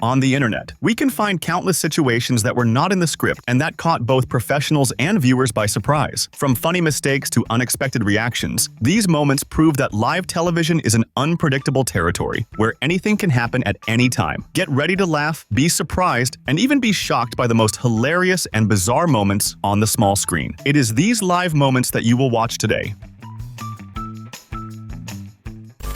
On the internet, we can find countless situations that were not in the script and that caught both professionals and viewers by surprise. From funny mistakes to unexpected reactions, these moments prove that live television is an unpredictable territory where anything can happen at any time. Get ready to laugh, be surprised, and even be shocked by the most hilarious and bizarre moments on the small screen. It is these live moments that you will watch today.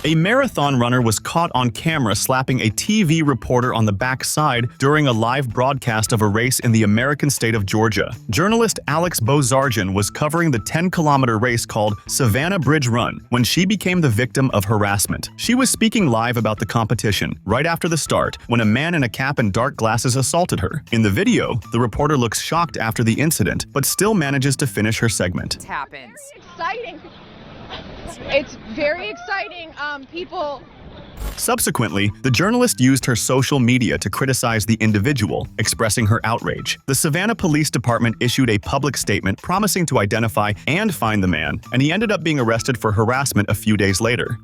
A marathon runner was caught on camera slapping a TV reporter on the backside during a live broadcast of a race in the American state of Georgia. Journalist Alex Bozarjan was covering the 10-kilometer race called Savannah Bridge Run when she became the victim of harassment. She was speaking live about the competition right after the start when a man in a cap and dark glasses assaulted her. In the video, the reporter looks shocked after the incident, but still manages to finish her segment. It happens. Exciting. It's very exciting. People. Subsequently, the journalist used her social media to criticize the individual, expressing her outrage. The Savannah Police Department issued a public statement promising to identify and find the man, and he ended up being arrested for harassment a few days later.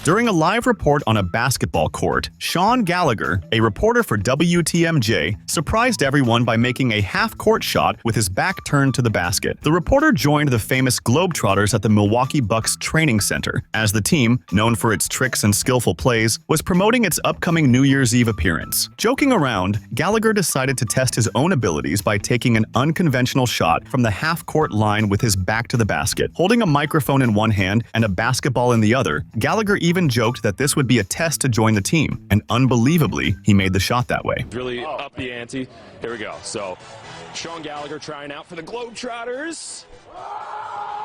During a live report on a basketball court, Sean Gallagher, a reporter for WTMJ, surprised everyone by making a half-court shot with his back turned to the basket. The reporter joined the famous Globetrotters at the Milwaukee Bucks training center, as the team, known for its tricks and skillful plays, was promoting its upcoming New Year's Eve appearance. Joking around, Gallagher decided to test his own abilities by taking an unconventional shot from the half-court line with his back to the basket. Holding a microphone in one hand and a basketball in the other, Gallagher even joked that this would be a test to join the team, and unbelievably, he made the shot that way. Really up the ante. Here we go. So, Sean Gallagher trying out for the Globetrotters.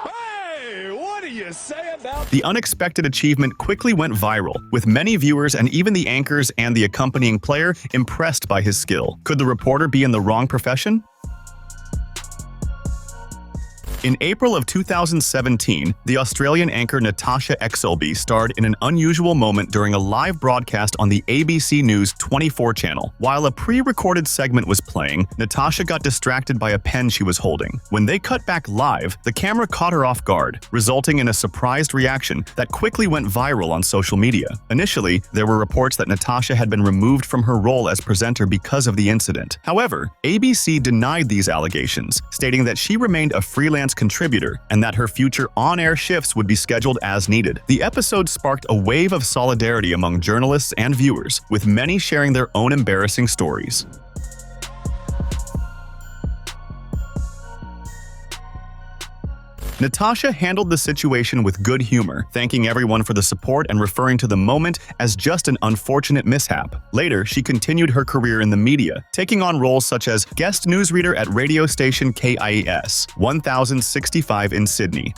Hey, what do you say about The unexpected achievement quickly went viral, with many viewers and even the anchors and the accompanying player impressed by his skill. Could the reporter be in the wrong profession? In April of 2017, the Australian anchor Natasha Exelby starred in an unusual moment during a live broadcast on the ABC News 24 channel. While a pre-recorded segment was playing, Natasha got distracted by a pen she was holding. When they cut back live, the camera caught her off guard, resulting in a surprised reaction that quickly went viral on social media. Initially, there were reports that Natasha had been removed from her role as presenter because of the incident. However, ABC denied these allegations, stating that she remained a freelance contributor and that her future on-air shifts would be scheduled as needed. The episode sparked a wave of solidarity among journalists and viewers, with many sharing their own embarrassing stories. Natasha handled the situation with good humor, thanking everyone for the support and referring to the moment as just an unfortunate mishap. Later, she continued her career in the media, taking on roles such as guest newsreader at radio station KIES 1065 in Sydney.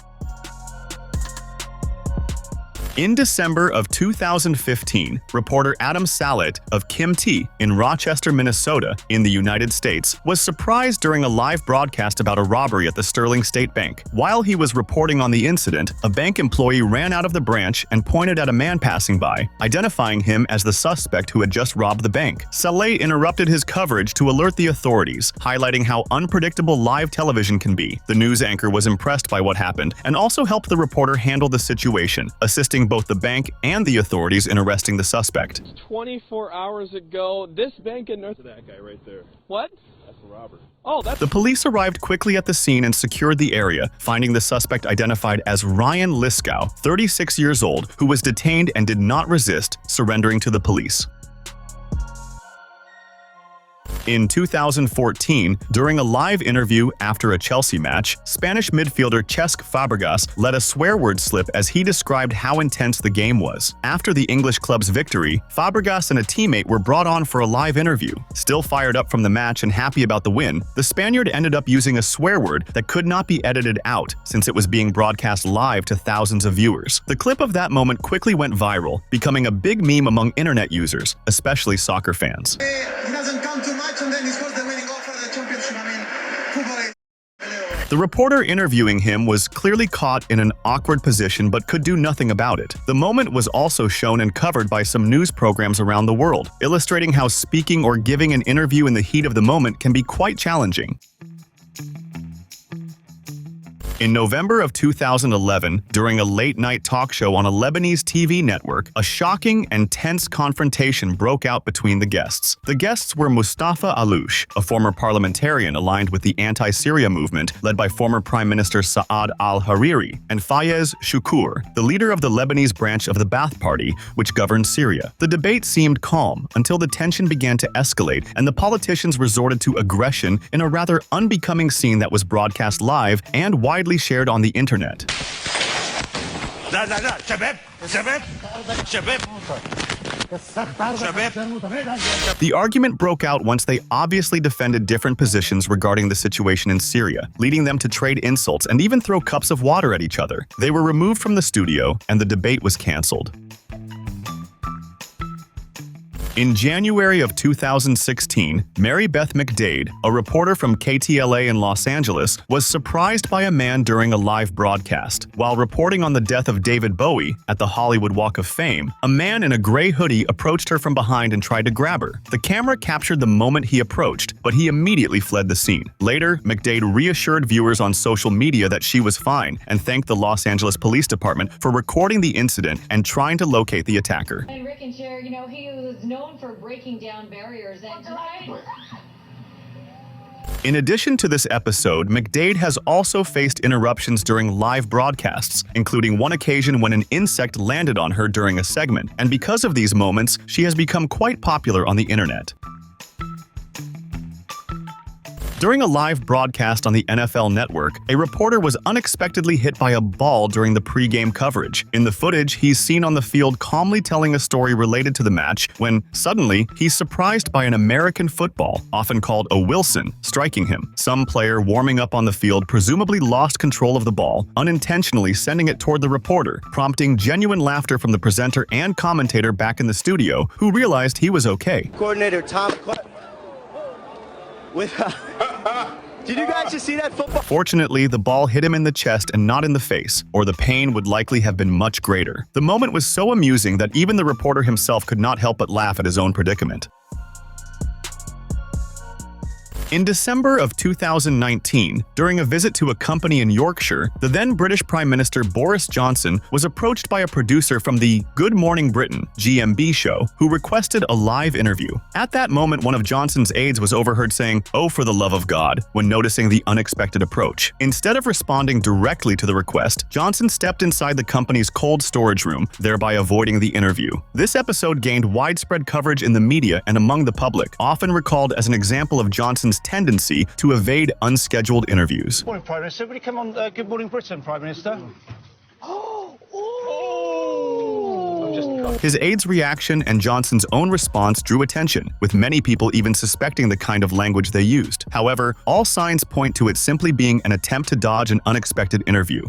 In December of 2015, reporter Adam Sallet of Kim T in Rochester, Minnesota, in the United States, was surprised during a live broadcast about a robbery at the Sterling State Bank. While he was reporting on the incident, a bank employee ran out of the branch and pointed at a man passing by, identifying him as the suspect who had just robbed the bank. Sallet interrupted his coverage to alert the authorities, highlighting how unpredictable live television can be. The news anchor was impressed by what happened and also helped the reporter handle the situation, assisting both the bank and the authorities in arresting the suspect. 24 hours ago, this bank in North... That guy right there. What? That's the robber. Oh, that's... The police arrived quickly at the scene and secured the area, finding the suspect identified as Ryan Liskow, 36 years old, who was detained and did not resist, surrendering to the police. In 2014, during a live interview after a Chelsea match, Spanish midfielder Cesc Fabregas let a swear word slip as he described how intense the game was. After the English club's victory, Fabregas and a teammate were brought on for a live interview. Still fired up from the match and happy about the win, the Spaniard ended up using a swear word that could not be edited out since it was being broadcast live to thousands of viewers. The clip of that moment quickly went viral, becoming a big meme among internet users, especially soccer fans. He doesn't count too much, and then he scores the winning goal for the championship. I mean, football is... The reporter interviewing him was clearly caught in an awkward position but could do nothing about it. The moment was also shown and covered by some news programs around the world, illustrating how speaking or giving an interview in the heat of the moment can be quite challenging. In November of 2011, during a late-night talk show on a Lebanese TV network, a shocking and tense confrontation broke out between the guests. The guests were Mustafa Alouche, a former parliamentarian aligned with the anti-Syria movement led by former Prime Minister Saad al-Hariri, and Fayez Shukr, the leader of the Lebanese branch of the Ba'ath Party, which governed Syria. The debate seemed calm until the tension began to escalate and the politicians resorted to aggression in a rather unbecoming scene that was broadcast live and widely shared on the internet. The argument broke out once they obviously defended different positions regarding the situation in Syria, leading them to trade insults and even throw cups of water at each other. They were removed from the studio and the debate was cancelled. In January of 2016, Mary Beth McDade, a reporter from KTLA in Los Angeles, was surprised by a man during a live broadcast. While reporting on the death of David Bowie at the Hollywood Walk of Fame, a man in a gray hoodie approached her from behind and tried to grab her. The camera captured the moment he approached, but he immediately fled the scene. Later, McDade reassured viewers on social media that she was fine and thanked the Los Angeles Police Department for recording the incident and trying to locate the attacker. And Rick and Cher, you know, he was known for breaking down barriers, and tonight... In addition to this episode, McDade has also faced interruptions during live broadcasts, including one occasion when an insect landed on her during a segment, and because of these moments, she has become quite popular on the internet. During a live broadcast on the NFL Network, a reporter was unexpectedly hit by a ball during the pre-game coverage. In the footage, he's seen on the field calmly telling a story related to the match when, suddenly, he's surprised by an American football, often called a Wilson, striking him. Some player warming up on the field presumably lost control of the ball, unintentionally sending it toward the reporter, prompting genuine laughter from the presenter and commentator back in the studio, who realized he was okay. Coordinator Tom... Did you guys just see that football? Fortunately, the ball hit him in the chest and not in the face, or the pain would likely have been much greater. The moment was so amusing that even the reporter himself could not help but laugh at his own predicament. In December of 2019, during a visit to a company in Yorkshire, the then British Prime Minister Boris Johnson was approached by a producer from the Good Morning Britain (GMB) show who requested a live interview. At that moment, one of Johnson's aides was overheard saying, "Oh, for the love of God," when noticing the unexpected approach. Instead of responding directly to the request, Johnson stepped inside the company's cold storage room, thereby avoiding the interview. This episode gained widespread coverage in the media and among the public, often recalled as an example of Johnson's tendency to evade unscheduled interviews. Morning, Prime Minister. Will you come on Good Morning Britain, Prime Minister? His aide's reaction and Johnson's own response drew attention, with many people even suspecting the kind of language they used. However, all signs point to it simply being an attempt to dodge an unexpected interview.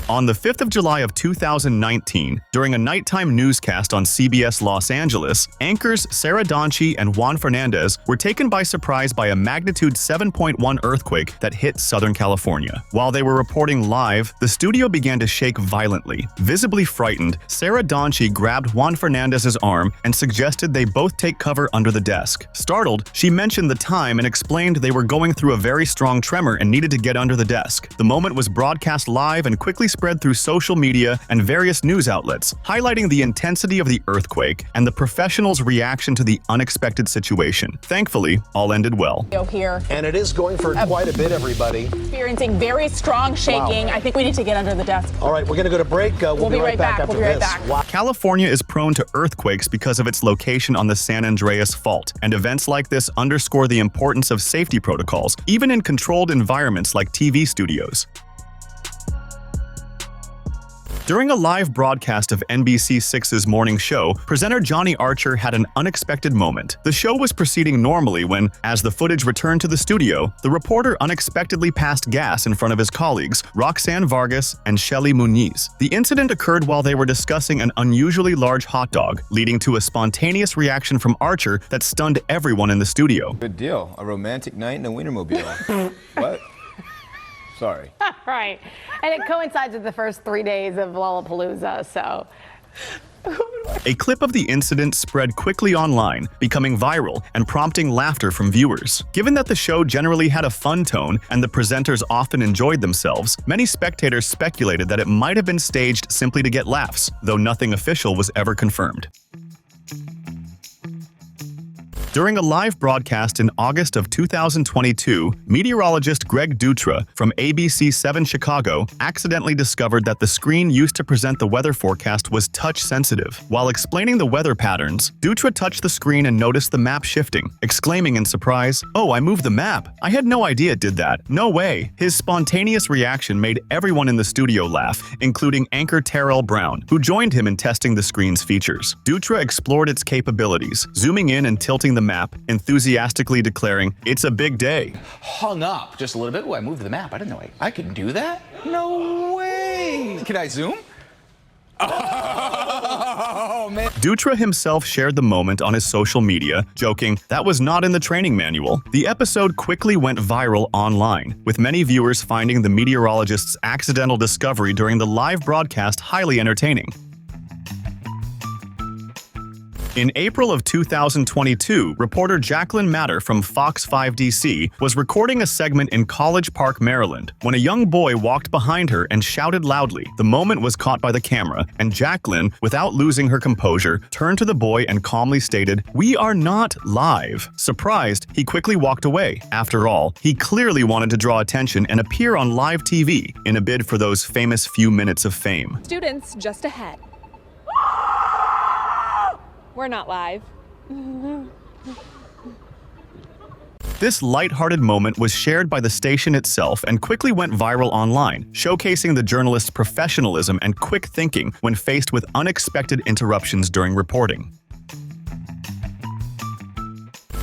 On the 5th of July of 2019, during a nighttime newscast on CBS Los Angeles, anchors Sarah Donchi and Juan Fernandez were taken by surprise by a magnitude 7.1 earthquake that hit Southern California. While they were reporting live, the studio began to shake violently. Visibly frightened, Sarah Donchi grabbed Juan Fernandez's arm and suggested they both take cover under the desk. Startled, she mentioned the time and explained they were going through a very strong tremor and needed to get under the desk. The moment was broadcast live and quickly spread through social media and various news outlets, highlighting the intensity of the earthquake and the professionals' reaction to the unexpected situation. Thankfully, all ended well. Here. And it is going for quite a bit, everybody. Experiencing very strong shaking. Wow. I think we need to get under the desk. All right, we're going to go to break. We'll be right back after this. Wow. California is prone to earthquakes because of its location on the San Andreas Fault, and events like this underscore the importance of safety protocols, even in controlled environments like TV studios. During a live broadcast of NBC6's morning show, presenter Johnny Archer had an unexpected moment. The show was proceeding normally when, as the footage returned to the studio, the reporter unexpectedly passed gas in front of his colleagues, Roxanne Vargas and Shelly Muniz. The incident occurred while they were discussing an unusually large hot dog, leading to a spontaneous reaction from Archer that stunned everyone in the studio. Good deal. A romantic night in a Wienermobile. What? Sorry. Right. And it coincides with the first 3 days of Lollapalooza, so A clip of the incident spread quickly online, becoming viral and prompting laughter from viewers. Given that the show generally had a fun tone and the presenters often enjoyed themselves, many spectators speculated that it might have been staged simply to get laughs, though nothing official was ever confirmed. During a live broadcast in August of 2022, meteorologist Greg Dutra from ABC 7 Chicago accidentally discovered that the screen used to present the weather forecast was touch-sensitive. While explaining the weather patterns, Dutra touched the screen and noticed the map shifting, exclaiming in surprise, "Oh, I moved the map! I had no idea it did that. No way!" His spontaneous reaction made everyone in the studio laugh, including anchor Terrell Brown, who joined him in testing the screen's features. Dutra explored its capabilities, zooming in and tilting the map, enthusiastically declaring, "It's a big day." Hung up just a little bit. Oh, I moved the map. I didn't know I could do that. No way. Can I zoom? Oh, man. Dutra himself shared the moment on his social media, joking, "That was not in the training manual." The episode quickly went viral online, with many viewers finding the meteorologist's accidental discovery during the live broadcast highly entertaining. In April of 2022, reporter Jacqueline Matter from Fox 5 DC was recording a segment in College Park, Maryland, when a young boy walked behind her and shouted loudly. The moment was caught by the camera, and Jacqueline, without losing her composure, turned to the boy and calmly stated, "We are not live." Surprised, he quickly walked away. After all, he clearly wanted to draw attention and appear on live TV in a bid for those famous few minutes of fame. Students just ahead. We're not live. This lighthearted moment was shared by the station itself and quickly went viral online, showcasing the journalist's professionalism and quick thinking when faced with unexpected interruptions during reporting.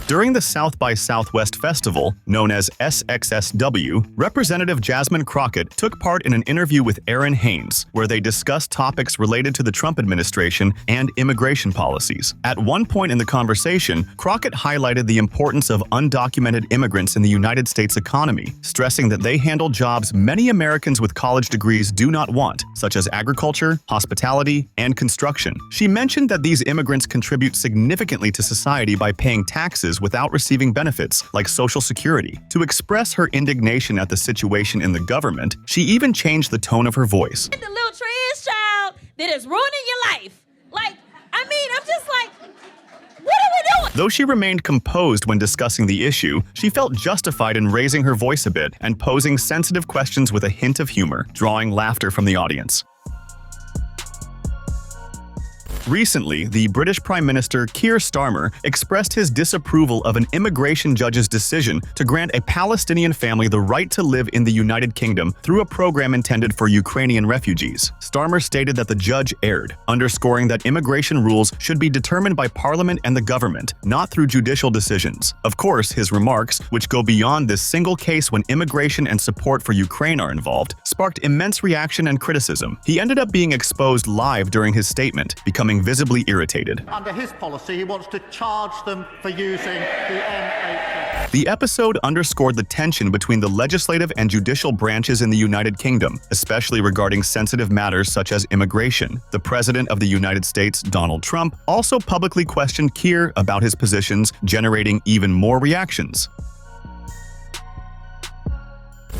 During the South by Southwest Festival, known as SXSW, Representative Jasmine Crockett took part in an interview with Aaron Haynes, where they discussed topics related to the Trump administration and immigration policies. At one point in the conversation, Crockett highlighted the importance of undocumented immigrants in the United States economy, stressing that they handle jobs many Americans with college degrees do not want, such as agriculture, hospitality, and construction. She mentioned that these immigrants contribute significantly to society by paying taxes without receiving benefits, like Social Security. To express her indignation at the situation in the government, she even changed the tone of her voice. The little trans child that is ruining your life. I'm just like, what are we doing? Though she remained composed when discussing the issue, she felt justified in raising her voice a bit and posing sensitive questions with a hint of humor, drawing laughter from the audience. Recently, the British Prime Minister Kier Starmer expressed his disapproval of an immigration judge's decision to grant a Palestinian family the right to live in the United Kingdom through a program intended for Ukrainian refugees. Starmer stated that the judge erred, underscoring that immigration rules should be determined by Parliament and the government, not through judicial decisions. Of course, his remarks, which go beyond this single case when immigration and support for Ukraine are involved, sparked immense reaction and criticism. He ended up being exposed live during his statement, becoming visibly irritated. Under his policy, he wants to charge them for using the NHS. The episode underscored the tension between the legislative and judicial branches in the United Kingdom, especially regarding sensitive matters such as immigration. The President of the United States, Donald Trump, also publicly questioned Kier about his positions, generating even more reactions.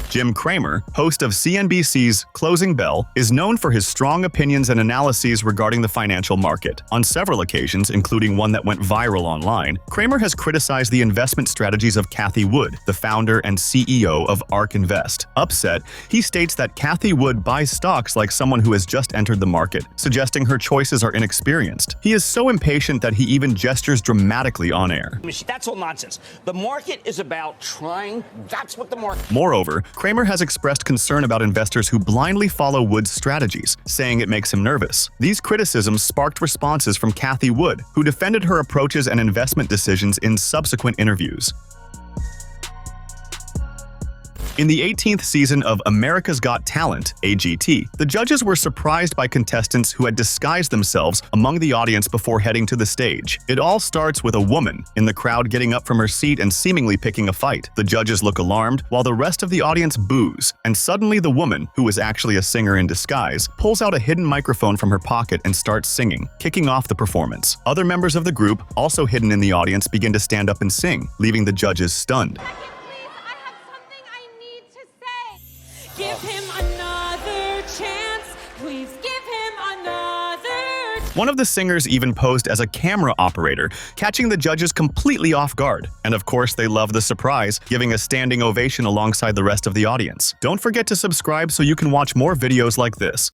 Jim Kramer, host of CNBC's Closing Bell, is known for his strong opinions and analyses regarding the financial market. On several occasions, including one that went viral online, Kramer has criticized the investment strategies of Cathie Wood, the founder and CEO of ARK Invest. Upset, he states that Cathie Wood buys stocks like someone who has just entered the market, suggesting her choices are inexperienced. He is so impatient that he even gestures dramatically on air. That's all nonsense. The market is about trying. That's what the market. Moreover, Kramer has expressed concern about investors who blindly follow Wood's strategies, saying it makes him nervous. These criticisms sparked responses from Cathie Wood, who defended her approaches and investment decisions in subsequent interviews. In the 18th season of America's Got Talent, AGT, the judges were surprised by contestants who had disguised themselves among the audience before heading to the stage. It all starts with a woman in the crowd getting up from her seat and seemingly picking a fight. The judges look alarmed, while the rest of the audience boos, and suddenly the woman, who is actually a singer in disguise, pulls out a hidden microphone from her pocket and starts singing, kicking off the performance. Other members of the group, also hidden in the audience, begin to stand up and sing, leaving the judges stunned. Give him another chance. Please give him another. One of the singers even posed as a camera operator, catching the judges completely off guard. And of course, they love the surprise, giving a standing ovation alongside the rest of the audience. Don't forget to subscribe so you can watch more videos like this.